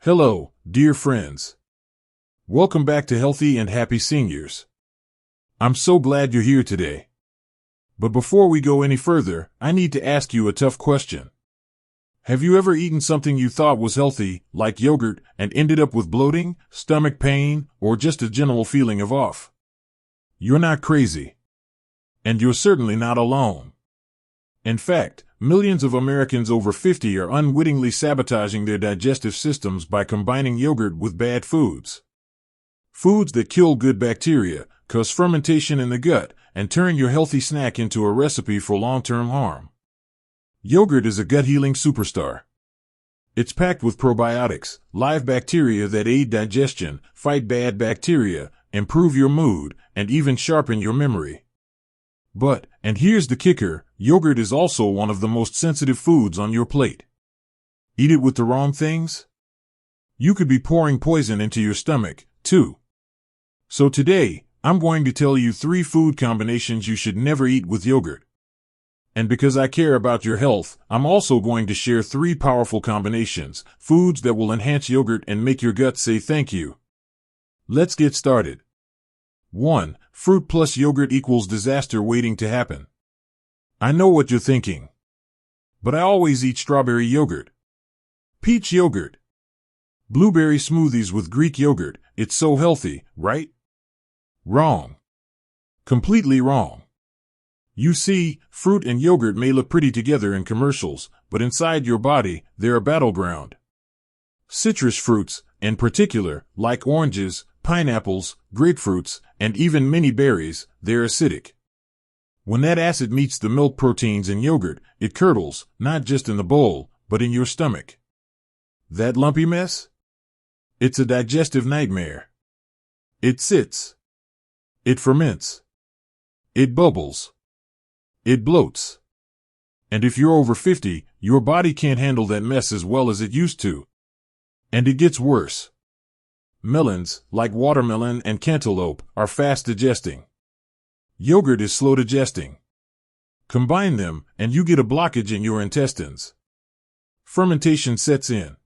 Hello, dear friends. Welcome back to Healthy and Happy Seniors. I'm so glad you're here today. But before we go any further, I need to ask you a tough question. Have you ever eaten something you thought was healthy, like yogurt, and ended up with bloating, stomach pain, or just a general feeling of off? You're not crazy. And you're certainly not alone. In fact, millions of Americans over 50 are unwittingly sabotaging their digestive systems by combining yogurt with bad foods. Foods that kill good bacteria, cause fermentation in the gut, and turn your healthy snack into a recipe for long-term harm. Yogurt is a gut-healing superstar. It's packed with probiotics, live bacteria that aid digestion, fight bad bacteria, improve your mood, and even sharpen your memory. But, and here's the kicker, yogurt is also one of the most sensitive foods on your plate. Eat it with the wrong things? You could be pouring poison into your stomach, too. So today, I'm going to tell you 3 food combinations you should never eat with yogurt. And because I care about your health, I'm also going to share 3 powerful combinations, foods that will enhance yogurt and make your gut say thank you. Let's get started. 1. Fruit plus yogurt equals disaster waiting to happen. I know what you're thinking. But I always eat strawberry yogurt. Peach yogurt. Blueberry smoothies with Greek yogurt, it's so healthy, right? Wrong. Completely wrong. You see, fruit and yogurt may look pretty together in commercials, but inside your body, they're a battleground. Citrus fruits, in particular, like oranges, pineapples, grapefruits, and even many berries, they're acidic. When that acid meets the milk proteins in yogurt, it curdles, not just in the bowl, but in your stomach. That lumpy mess? It's a digestive nightmare. It sits. It ferments. It bubbles. It bloats. And if you're over 50, your body can't handle that mess as well as it used to. And it gets worse. Melons, like watermelon and cantaloupe, are fast digesting. Yogurt is slow digesting. Combine them, and you get a blockage in your intestines. Fermentation sets in.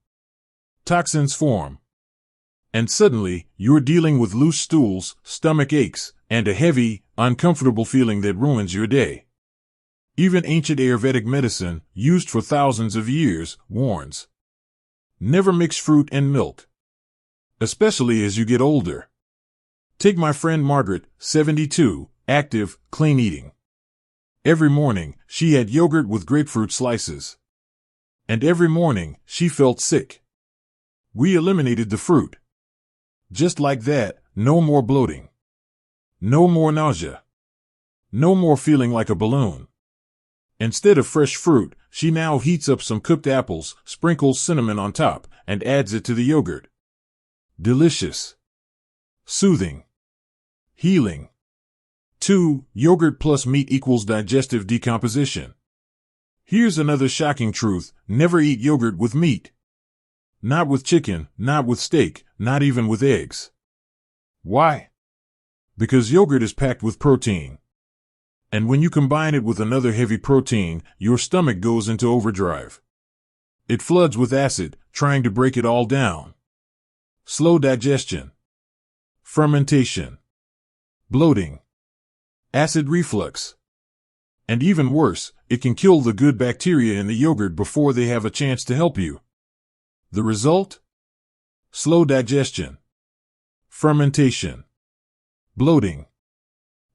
Toxins form. And suddenly, you're dealing with loose stools, stomach aches, and a heavy, uncomfortable feeling that ruins your day. Even ancient Ayurvedic medicine, used for thousands of years, warns. Never mix fruit and milk. Especially as you get older. Take my friend Margaret, 72, active, clean eating. Every morning, she had yogurt with grapefruit slices. And every morning, she felt sick. We eliminated the fruit. Just like that, no more bloating. No more nausea. No more feeling like a balloon. Instead of fresh fruit, she now heats up some cooked apples, sprinkles cinnamon on top, and adds it to the yogurt. Delicious. Soothing. Healing. 2. Yogurt plus meat equals digestive decomposition. Here's another shocking truth, never eat yogurt with meat. Not with chicken, not with steak, not even with eggs. Why? Because yogurt is packed with protein. And when you combine it with another heavy protein, your stomach goes into overdrive. It floods with acid, trying to break it all down. Slow digestion. Fermentation. Bloating. Acid reflux. And even worse, it can kill the good bacteria in the yogurt before they have a chance to help you. The result? Slow digestion. Fermentation. Bloating.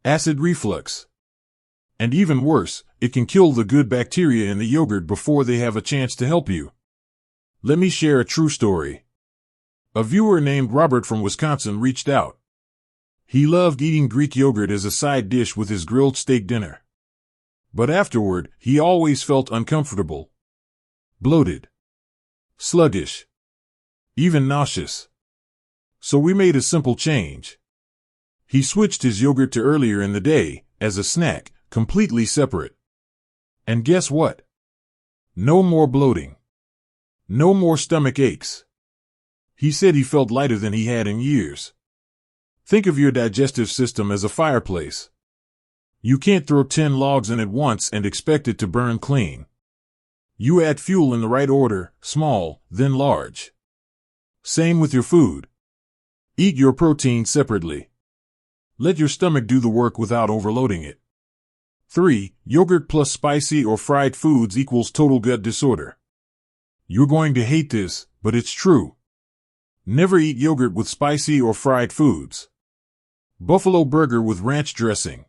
Acid reflux. And even worse, it can kill the good bacteria in the yogurt before they have a chance to help you. Let me share a true story. A viewer named Robert from Wisconsin reached out. He loved eating Greek yogurt as a side dish with his grilled steak dinner. But afterward, he always felt uncomfortable. Bloated. Sluggish. Even nauseous. So we made a simple change. He switched his yogurt to earlier in the day, as a snack, completely separate. And guess what? No more bloating. No more stomach aches. He said he felt lighter than he had in years. Think of your digestive system as a fireplace. You can't throw 10 logs in at once and expect it to burn clean. You add fuel in the right order, small, then large. Same with your food. Eat your protein separately. Let your stomach do the work without overloading it. 3. Yogurt plus spicy or fried foods equals total gut disorder. You're going to hate this, but it's true. Never eat yogurt with spicy or fried foods. Buffalo burger with ranch dressing.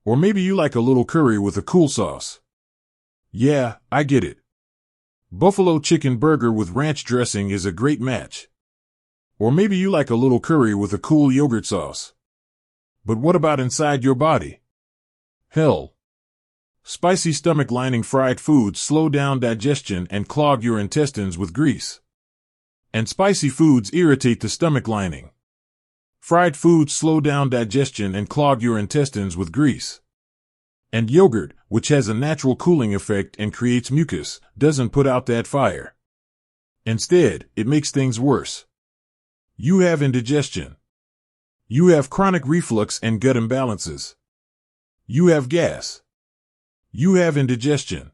Or maybe you like a little curry with a cool sauce. Yeah, I get it. Buffalo chicken burger with ranch dressing is a great match. Or maybe you like a little curry with a cool yogurt sauce. But what about inside your body? Hell. Spicy stomach lining fried foods slow down digestion and clog your intestines with grease. And spicy foods irritate the stomach lining. Fried foods slow down digestion and clog your intestines with grease. And yogurt, which has a natural cooling effect and creates mucus, doesn't put out that fire. Instead, it makes things worse. You have indigestion. You have chronic reflux and gut imbalances. You have gas. You have indigestion.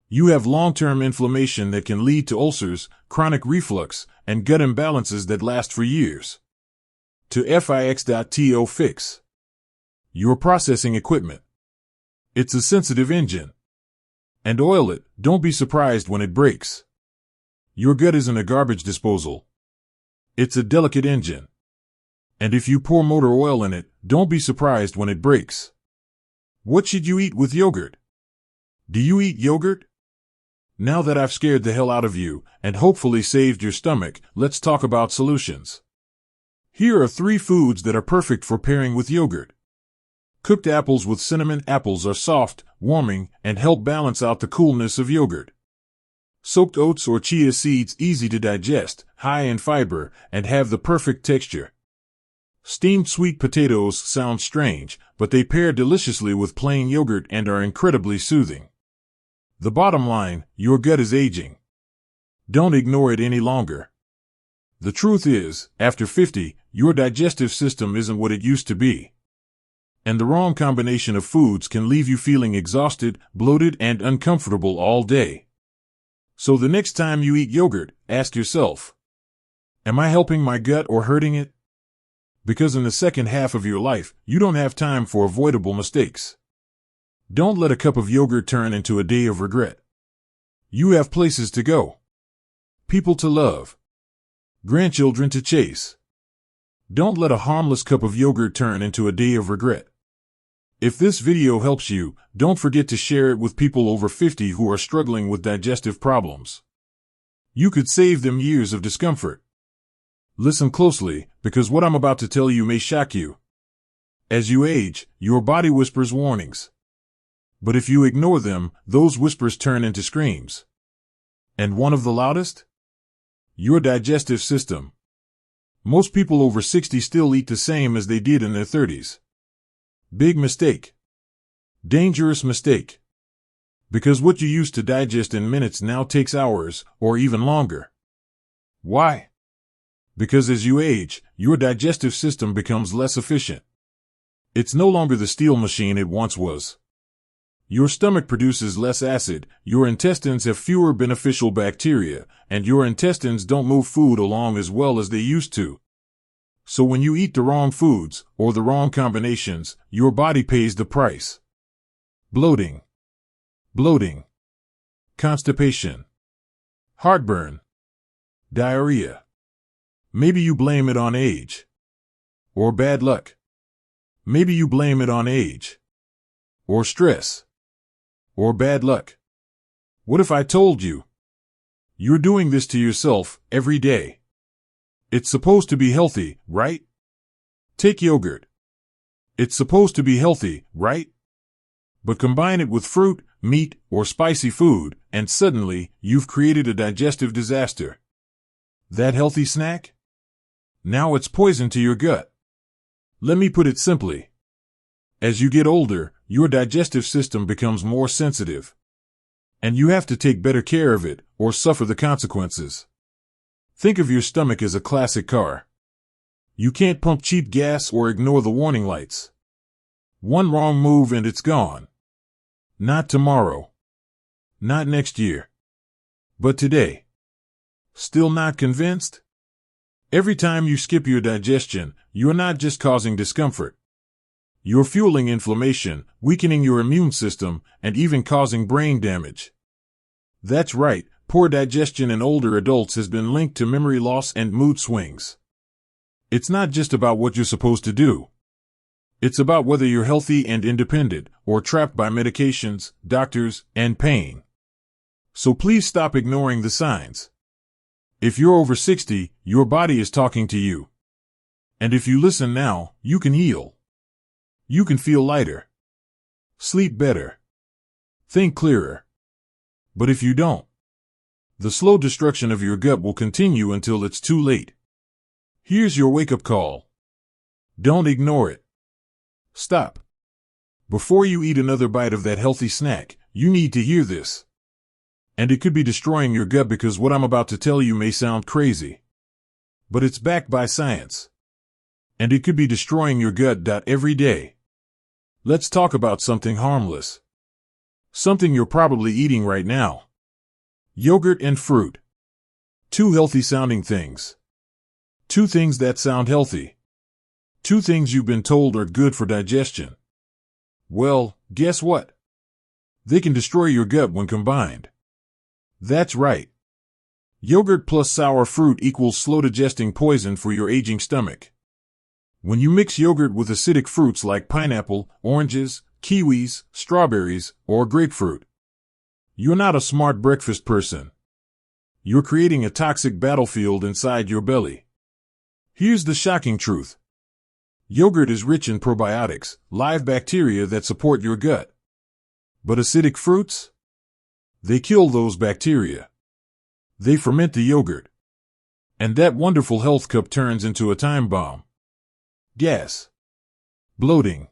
You have long-term inflammation that can lead to ulcers, chronic reflux, and gut imbalances that last for years. To fix.to fix. Your processing equipment. It's a sensitive engine. And oil it, don't be surprised when it breaks. Your gut isn't a garbage disposal. It's a delicate engine. And if you pour motor oil in it, don't be surprised when it breaks. What should you eat with yogurt? Do you eat yogurt? Now that I've scared the hell out of you, and hopefully saved your stomach, let's talk about solutions. Here are 3 foods that are perfect for pairing with yogurt. Cooked apples with cinnamon. Apples are soft, warming, and help balance out the coolness of yogurt. Soaked oats or chia seeds, easy to digest, high in fiber, and have the perfect texture. Steamed sweet potatoes sound strange, but they pair deliciously with plain yogurt and are incredibly soothing. The bottom line, your gut is aging. Don't ignore it any longer. The truth is, after 50, your digestive system isn't what it used to be. And the wrong combination of foods can leave you feeling exhausted, bloated, and uncomfortable all day. So the next time you eat yogurt, ask yourself, am I helping my gut or hurting it? Because in the second half of your life, you don't have time for avoidable mistakes. Don't let a cup of yogurt turn into a day of regret. You have places to go, people to love, grandchildren to chase. Don't let a harmless cup of yogurt turn into a day of regret. If this video helps you, don't forget to share it with people over 50 who are struggling with digestive problems. You could save them years of discomfort. Listen closely, because what I'm about to tell you may shock you. As you age, your body whispers warnings. But if you ignore them, those whispers turn into screams. And one of the loudest? Your digestive system. Most people over 60 still eat the same as they did in their 30s. Big mistake. Dangerous mistake. Because what you used to digest in minutes now takes hours, or even longer. Why? Because as you age, your digestive system becomes less efficient. It's no longer the steel machine it once was. Your stomach produces less acid, your intestines have fewer beneficial bacteria, and your intestines don't move food along as well as they used to. So when you eat the wrong foods, or the wrong combinations, your body pays the price. Bloating. Constipation. Heartburn. Diarrhea. Maybe you blame it on age. Or bad luck. Maybe you blame it on age. Or stress. Or bad luck. What if I told you? You're doing this to yourself every day. It's supposed to be healthy, right? Take yogurt. It's supposed to be healthy, right? But combine it with fruit, meat, or spicy food, and suddenly, you've created a digestive disaster. That healthy snack? Now it's poison to your gut. Let me put it simply. As you get older, your digestive system becomes more sensitive. And you have to take better care of it, or suffer the consequences. Think of your stomach as a classic car. You can't pump cheap gas or ignore the warning lights. One wrong move and it's gone. Not tomorrow. Not next year. But today. Still not convinced? Every time you skip your digestion, you're not just causing discomfort. You're fueling inflammation, weakening your immune system, and even causing brain damage. That's right, poor digestion in older adults has been linked to memory loss and mood swings. It's not just about what you're supposed to do. It's about whether you're healthy and independent, or trapped by medications, doctors, and pain. So please stop ignoring the signs. If you're over 60, your body is talking to you. And if you listen now, you can heal. You can feel lighter. Sleep better. Think clearer. But if you don't, the slow destruction of your gut will continue until it's too late. Here's your wake-up call. Don't ignore it. Stop. Before you eat another bite of that healthy snack, you need to hear this. And it could be destroying your gut because what I'm about to tell you may sound crazy. But it's backed by science. And it could be destroying your gut. Every day. Let's talk about something harmless. Something you're probably eating right now. Yogurt and fruit. Two healthy-sounding things. Two things that sound healthy. Two things you've been told are good for digestion. Well, guess what? They can destroy your gut when combined. That's right. Yogurt plus sour fruit equals slow-digesting poison for your aging stomach. When you mix yogurt with acidic fruits like pineapple, oranges, kiwis, strawberries, or grapefruit, you're not a smart breakfast person. You're creating a toxic battlefield inside your belly. Here's the shocking truth. Yogurt is rich in probiotics, live bacteria that support your gut. But acidic fruits? They kill those bacteria. They ferment the yogurt. And that wonderful health cup turns into a time bomb. Gas, bloating,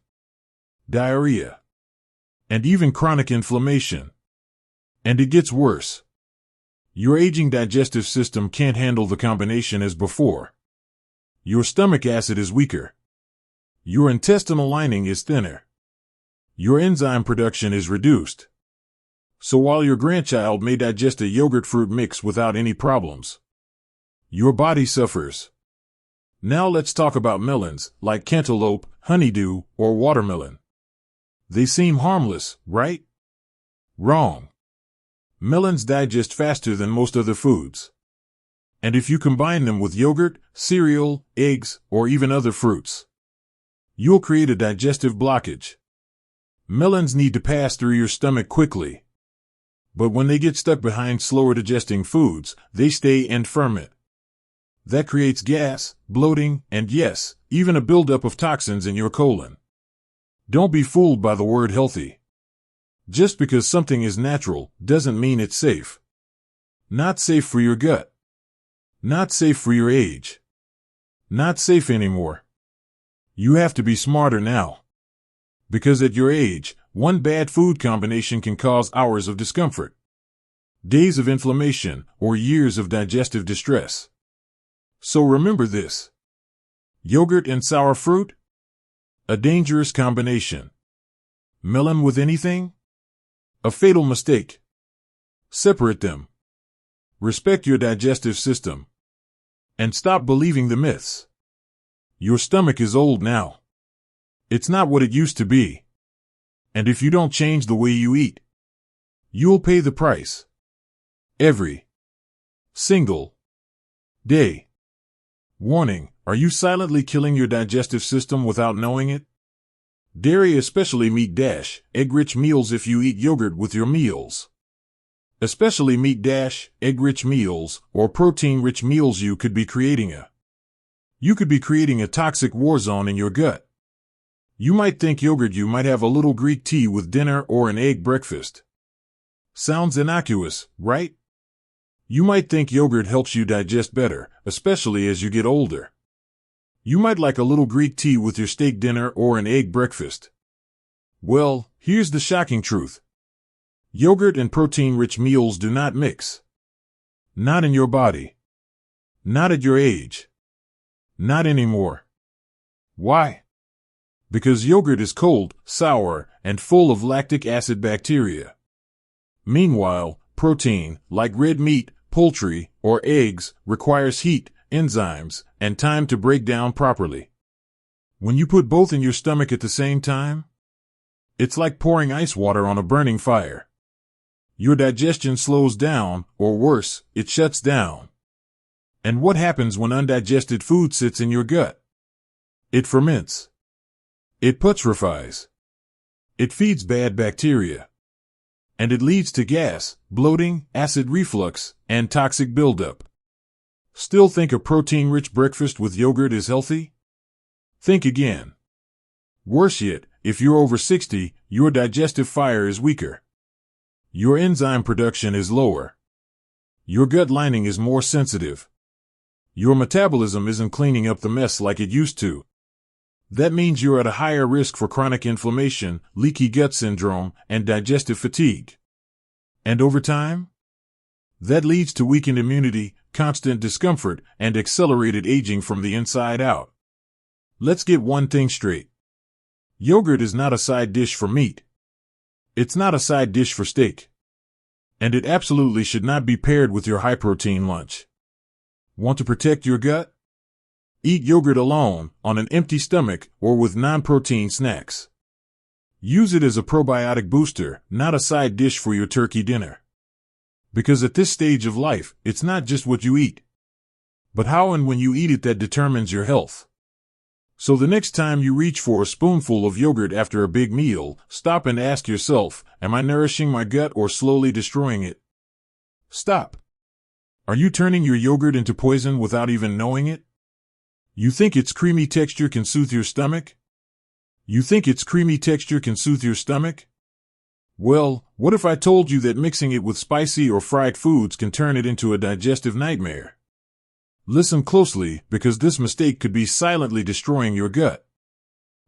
diarrhea, and even chronic inflammation. And it gets worse. Your aging digestive system can't handle the combination as before. Your stomach acid is weaker. Your intestinal lining is thinner. Your enzyme production is reduced. So while your grandchild may digest a yogurt-fruit mix without any problems, your body suffers. Now let's talk about melons, like cantaloupe, honeydew, or watermelon. They seem harmless, right? Wrong. Melons digest faster than most other foods. And if you combine them with yogurt, cereal, eggs, or even other fruits, you'll create a digestive blockage. Melons need to pass through your stomach quickly. But when they get stuck behind slower digesting foods, they stay and ferment. That creates gas, bloating, and yes, even a buildup of toxins in your colon. Don't be fooled by the word healthy. Just because something is natural doesn't mean it's safe. Not safe for your gut. Not safe for your age. Not safe anymore. You have to be smarter now. Because at your age, one bad food combination can cause hours of discomfort, days of inflammation, or years of digestive distress. So remember this. Yogurt and sour fruit? A dangerous combination. Melon with anything? A fatal mistake. Separate them. Respect your digestive system. And stop believing the myths. Your stomach is old now. It's not what it used to be. And if you don't change the way you eat, you'll pay the price. Every single day. Warning, are you silently killing your digestive system without knowing it? Dairy, especially meat - egg-rich meals if you eat yogurt with your meals. Especially meat - egg-rich meals or protein-rich meals, you could be creating a toxic war zone in your gut. You might think yogurt, you might have a little Greek tea with dinner or an egg breakfast. Sounds innocuous, right? You might think yogurt helps you digest better, especially as you get older. You might like a little Greek tea with your steak dinner or an egg breakfast. Well, here's the shocking truth. Yogurt and protein-rich meals do not mix. Not in your body. Not at your age. Not anymore. Why? Because yogurt is cold, sour, and full of lactic acid bacteria. Meanwhile, protein, like red meat, poultry, or eggs, requires heat, enzymes, and time to break down properly. When you put both in your stomach at the same time, it's like pouring ice water on a burning fire. Your digestion slows down, or worse, it shuts down. And what happens when undigested food sits in your gut? It ferments. It putrefies. It feeds bad bacteria. And it leads to gas, bloating, acid reflux, and toxic buildup. Still think a protein-rich breakfast with yogurt is healthy? Think again. Worse yet, if you're over 60, your digestive fire is weaker. Your enzyme production is lower. Your gut lining is more sensitive. Your metabolism isn't cleaning up the mess like it used to. That means you're at a higher risk for chronic inflammation, leaky gut syndrome, and digestive fatigue. And over time, that leads to weakened immunity, constant discomfort, and accelerated aging from the inside out. Let's get one thing straight. Yogurt is not a side dish for meat. It's not a side dish for steak. And it absolutely should not be paired with your high-protein lunch. Want to protect your gut? Eat yogurt alone, on an empty stomach, or with non-protein snacks. Use it as a probiotic booster, not a side dish for your turkey dinner. Because at this stage of life, it's not just what you eat, but how and when you eat it that determines your health. So the next time you reach for a spoonful of yogurt after a big meal, stop and ask yourself, am I nourishing my gut or slowly destroying it? Stop. Are you turning your yogurt into poison without even knowing it? You think its creamy texture can soothe your stomach? Well, what if I told you that mixing it with spicy or fried foods can turn it into a digestive nightmare? Listen closely, because this mistake could be silently destroying your gut.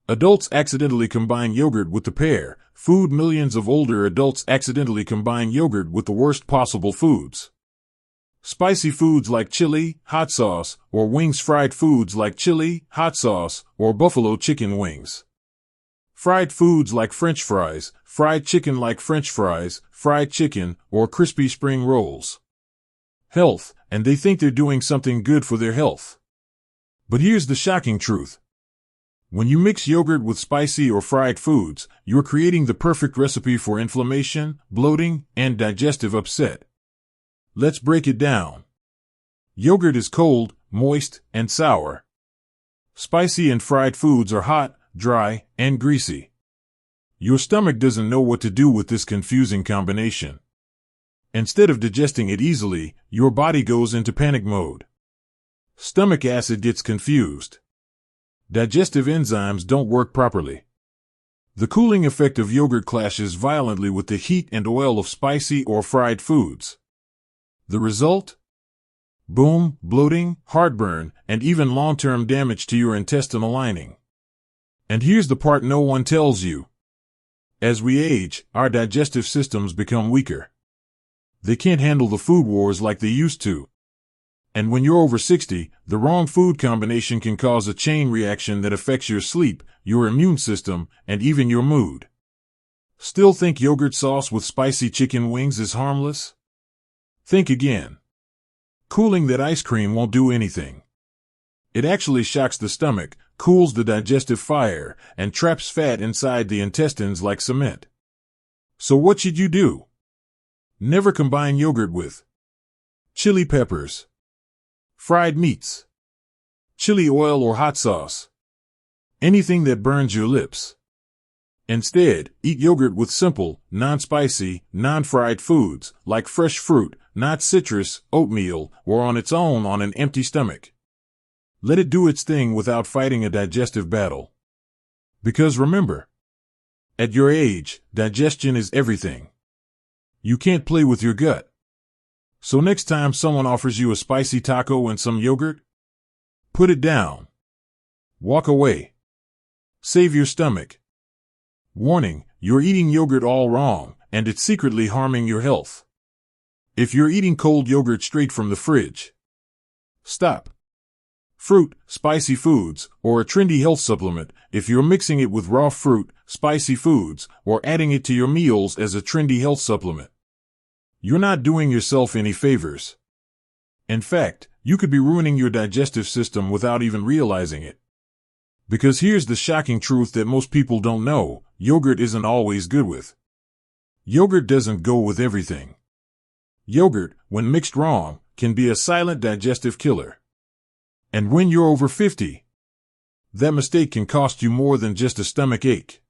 Adults accidentally combine yogurt with the pair. Food. Millions of older adults accidentally combine yogurt with the worst possible foods. Spicy foods like chili, hot sauce, or wings. Fried foods like chili, hot sauce, or buffalo chicken wings. Fried foods like French fries, fried chicken like French fries, fried chicken, or crispy spring rolls. Health, and they think they're doing something good for their health. But here's the shocking truth. When you mix yogurt with spicy or fried foods, you're creating the perfect recipe for inflammation, bloating, and digestive upset. Let's break it down. Yogurt is cold, moist, and sour. Spicy and fried foods are hot, dry, and greasy. Your stomach doesn't know what to do with this confusing combination. Instead of digesting it easily, your body goes into panic mode. Stomach acid gets confused. Digestive enzymes don't work properly. The cooling effect of yogurt clashes violently with the heat and oil of spicy or fried foods. The result? Boom, bloating, heartburn, and even long-term damage to your intestinal lining. And here's the part no one tells you. As we age, our digestive systems become weaker. They can't handle the food wars like they used to. And when you're over 60, the wrong food combination can cause a chain reaction that affects your sleep, your immune system, and even your mood. Still think yogurt sauce with spicy chicken wings is harmless? Think again. Cooling that ice cream won't do anything. It actually shocks the stomach, cools the digestive fire, and traps fat inside the intestines like cement. So what should you do? Never combine yogurt with chili peppers, fried meats, chili oil or hot sauce, anything that burns your lips. Instead, eat yogurt with simple, non-spicy, non-fried foods, like fresh fruit, not citrus, oatmeal, or on its own on an empty stomach. Let it do its thing without fighting a digestive battle. Because remember, at your age, digestion is everything. You can't play with your gut. So next time someone offers you a spicy taco and some yogurt, put it down. Walk away. Save your stomach. Warning, you're eating yogurt all wrong, and it's secretly harming your health. If you're eating cold yogurt straight from the fridge, stop. Fruit, spicy foods, or a trendy health supplement, if you're mixing it with raw fruit, spicy foods, or adding it to your meals as a trendy health supplement, you're not doing yourself any favors. In fact, You could be ruining your digestive system without even realizing it. Because here's the shocking truth that most people don't know: yogurt isn't always good with. Yogurt doesn't go with everything. Yogurt, when mixed wrong, can be a silent digestive killer. And when you're over 50, that mistake can cost you more than just a stomach ache.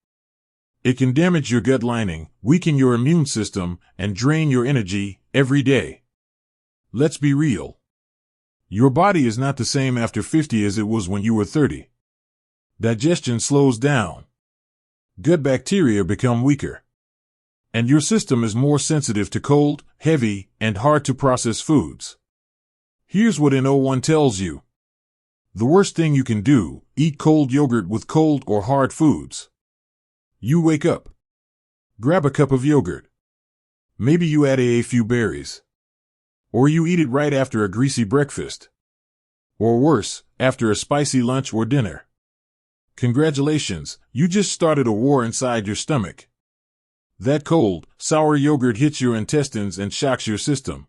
It can damage your gut lining, weaken your immune system, and drain your energy every day. Let's be real. Your body is not the same after 50 as it was when you were 30. Digestion slows down. Gut bacteria become weaker. And your system is more sensitive to cold, heavy, and hard-to-process foods. Here's what N01 tells you. The worst thing you can do: eat cold yogurt with cold or hard foods. You wake up. Grab a cup of yogurt. Maybe you add a few berries. Or you eat it right after a greasy breakfast. Or worse, after a spicy lunch or dinner. Congratulations, you just started a war inside your stomach. That cold, sour yogurt hits your intestines and shocks your system.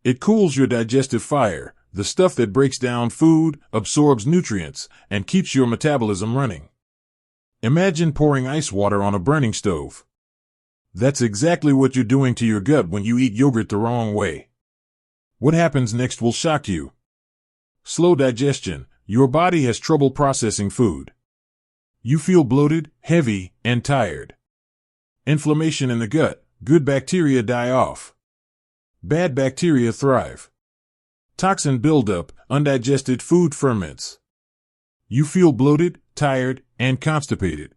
It cools your digestive fire, the stuff that breaks down food, absorbs nutrients, and keeps your metabolism running. Imagine pouring ice water on a burning stove. That's exactly what you're doing to your gut when you eat yogurt the wrong way. What happens next will shock you. Slow digestion. Your body has trouble processing food. You feel bloated, heavy, and tired. Inflammation in the gut. Good bacteria die off. Bad bacteria thrive. Toxin buildup. Undigested food ferments. You feel bloated, tired, and constipated.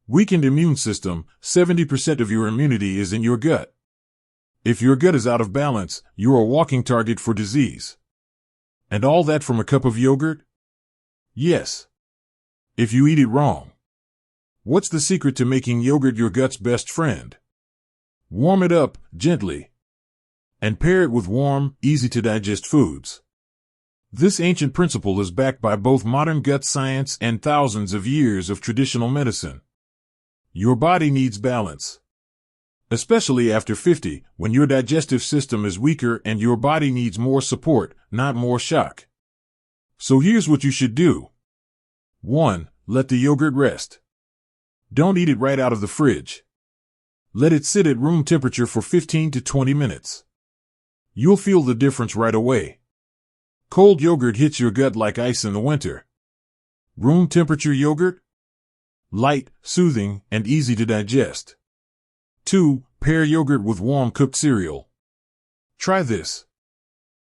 Weakened immune system. 70% of your immunity is in your gut. If your gut is out of balance, you're a walking target for disease. And all that from a cup of yogurt? Yes. If you eat it wrong. What's the secret to making yogurt your gut's best friend? Warm it up gently. And pair it with warm, easy-to-digest foods. This ancient principle is backed by both modern gut science and thousands of years of traditional medicine. Your body needs balance. Especially after 50, when your digestive system is weaker and your body needs more support, not more shock. So here's what you should do. 1. Let the yogurt rest. Don't eat it right out of the fridge. Let it sit at room temperature for 15 to 20 minutes. You'll feel the difference right away. Cold yogurt hits your gut like ice in the winter. Room temperature yogurt? Light, soothing, and easy to digest. 2. Pair yogurt with warm cooked cereal. Try this.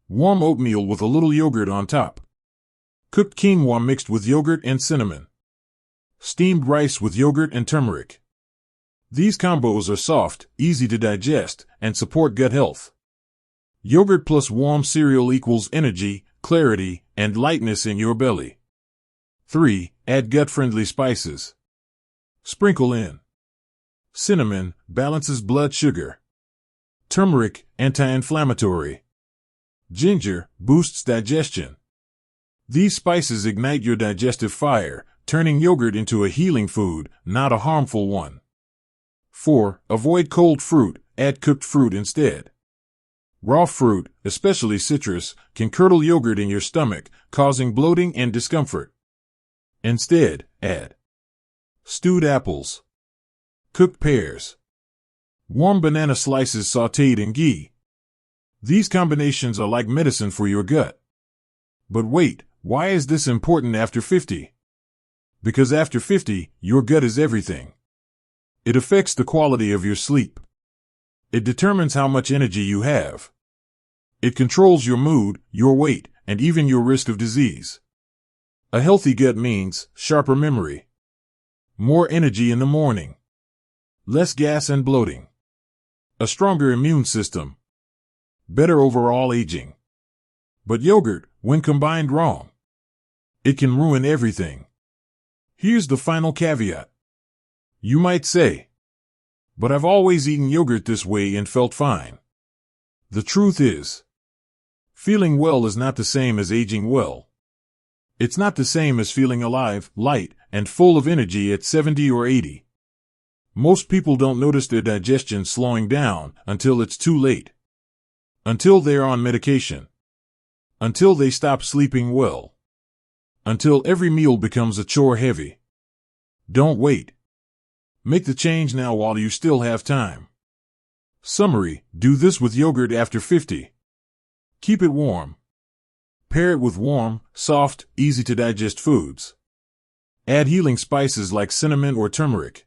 Warm oatmeal with a little yogurt on top. Cooked quinoa mixed with yogurt and cinnamon. Steamed rice with yogurt and turmeric. These combos are soft, easy to digest, and support gut health. Yogurt plus warm cereal equals energy, clarity, and lightness in your belly. 3. Add gut-friendly spices. Sprinkle in cinnamon, balances blood sugar. Turmeric, anti-inflammatory. Ginger, boosts digestion. These spices ignite your digestive fire, turning yogurt into a healing food, not a harmful one. 4. Avoid cold fruit, add cooked fruit instead. Raw fruit, especially citrus, can curdle yogurt in your stomach, causing bloating and discomfort. Instead, add stewed apples, cooked pears, warm banana slices sautéed in ghee. These combinations are like medicine for your gut. But wait, why is this important after 50? Because after 50, your gut is everything. It affects the quality of your sleep. It determines how much energy you have. It controls your mood, your weight, and even your risk of disease. A healthy gut means sharper memory, more energy in the morning, less gas and bloating, a stronger immune system, better overall aging. But yogurt, when combined wrong, it can ruin everything. Here's the final caveat. You might say, but I've always eaten yogurt this way and felt fine. The truth is, feeling well is not the same as aging well. It's not the same as feeling alive, light, and full of energy at 70 or 80. Most people don't notice their digestion slowing down until it's too late. Until they're on medication. until they stop sleeping well, until every meal becomes a chore heavy. Don't wait. Make the change now while you still have time. Summary: do this with yogurt after 50. Keep it warm. Pair it with warm, soft, easy-to-digest foods. Add healing spices like cinnamon or turmeric.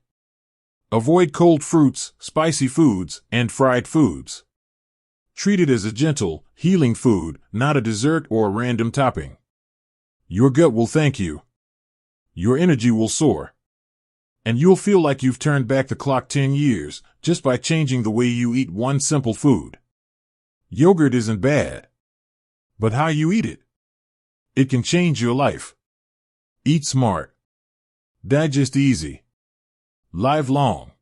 Avoid cold fruits, spicy foods, and fried foods. Treat it as a gentle, healing food, not a dessert or a random topping. Your gut will thank you. Your energy will soar. And you'll feel like you've turned back the clock 10 years just by changing the way you eat one simple food. Yogurt isn't bad, but how you eat it, it can change your life. Eat smart. Digest easy. Live long.